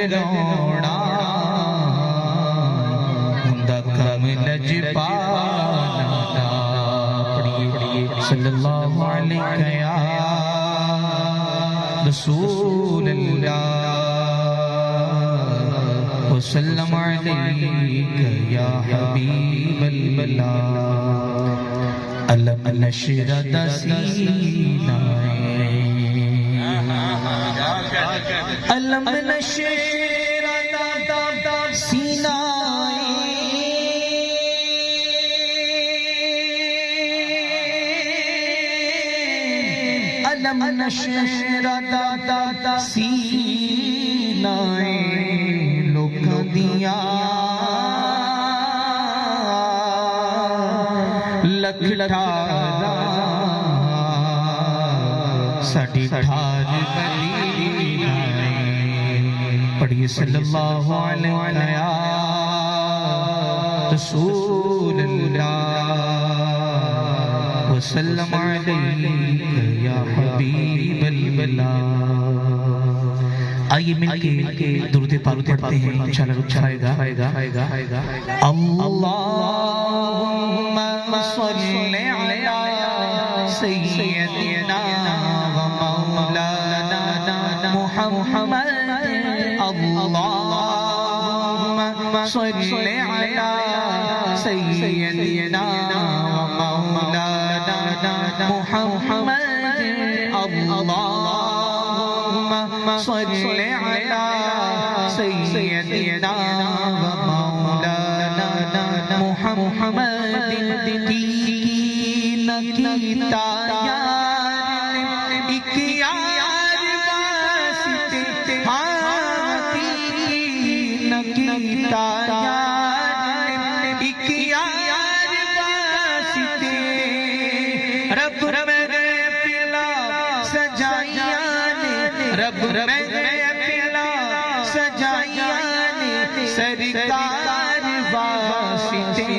لوڑا ہوندا کم لجپالا پڑھیے صلی اللہ علیہ یا رسول اللہ وسلم علیک یا حبیب اللہ علم نشرد سینائے علم نشرد سینائے علم نشرد سینائے لوکاں دیاں لکھ ٹھارا ساڑھی ٹھار مدینہ پڑھیے صلی اللہ علیہ یا رسول اللہ وسلم علیک یا حبیب اللہ آئیے مل کے درود پاک پڑھتے ہیں انشاءاللہ رک جائے گا اللہم صل علی سیدنا و مولانا محمد اللہم صل علی سیدنا و مولانا محمد اللہم صل علی سیدنا و مولانا محمد کیتا یار ایک یار واسطے کیتا یار ایک یار واسطے رب پلا سجائیاں رب پلا سجائیاں سرکار واسطے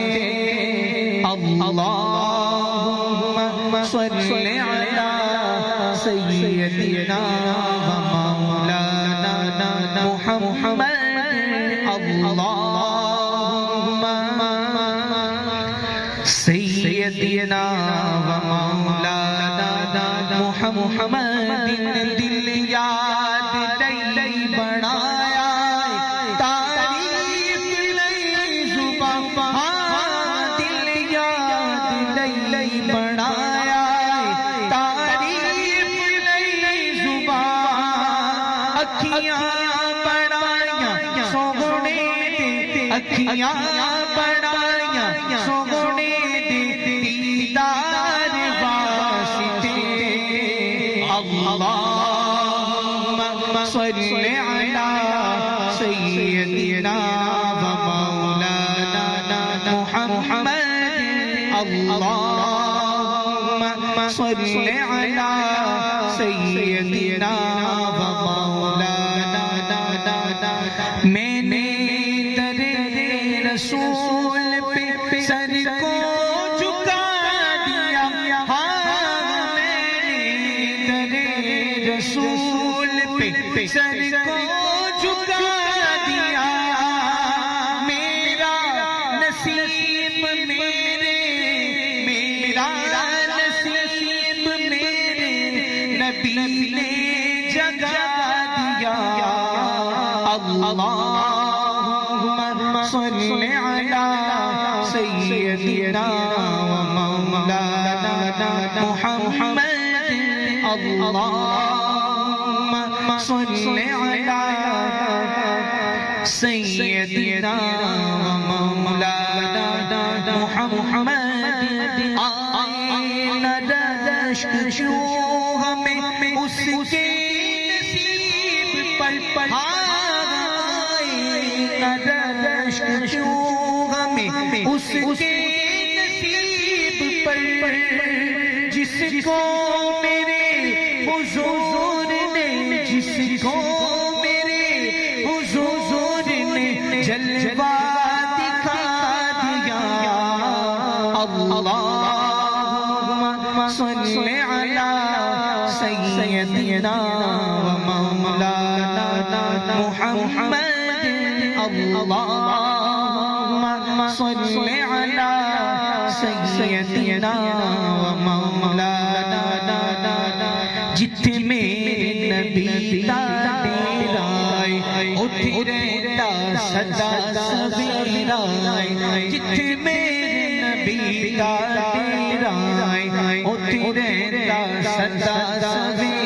اللہم صل علی سیدنا و مولانا محمد اللہم سیدنا و مولانا محمد دل یاد لئی بنایا تعریف لئی زبان دل یاد لئی بنایا تعریف لئی زبان اکھیاں بنائیاں سونے دے اکھیاں بنائیاں سونے دے دیدار واسطے اللہم صل علی سیدنا و مولانا محمد اللہم صل علی سیدنا و مولانا میں نے در رسول پہ سر کو جھکا دیا رسول پہ سر کو جھکا دیا میرا نصیب میرا نصیب میرے نبی نے جگا دیا اللہم صل علی سیدنا و مولانا محمد اللہم صل علی سیدنا و مولانا محمد آئین رشک جو ہمیں اس کے نصیب پر آئین رشک جو ہمیں اس کے نصیب پر جس کو میرے حضور نے جس کو میرے حضور نے جلوہ دکھا دیا اللہم صل علی سیدنا و مولانا محمد اللہم صل علی سیدنا و مولانا جتھے میرے نبی دا ڈیرا اتھے رہتا سدا سویرا جتھے میرے نبی دا ڈیرا اتھے رہتا سدا سویرا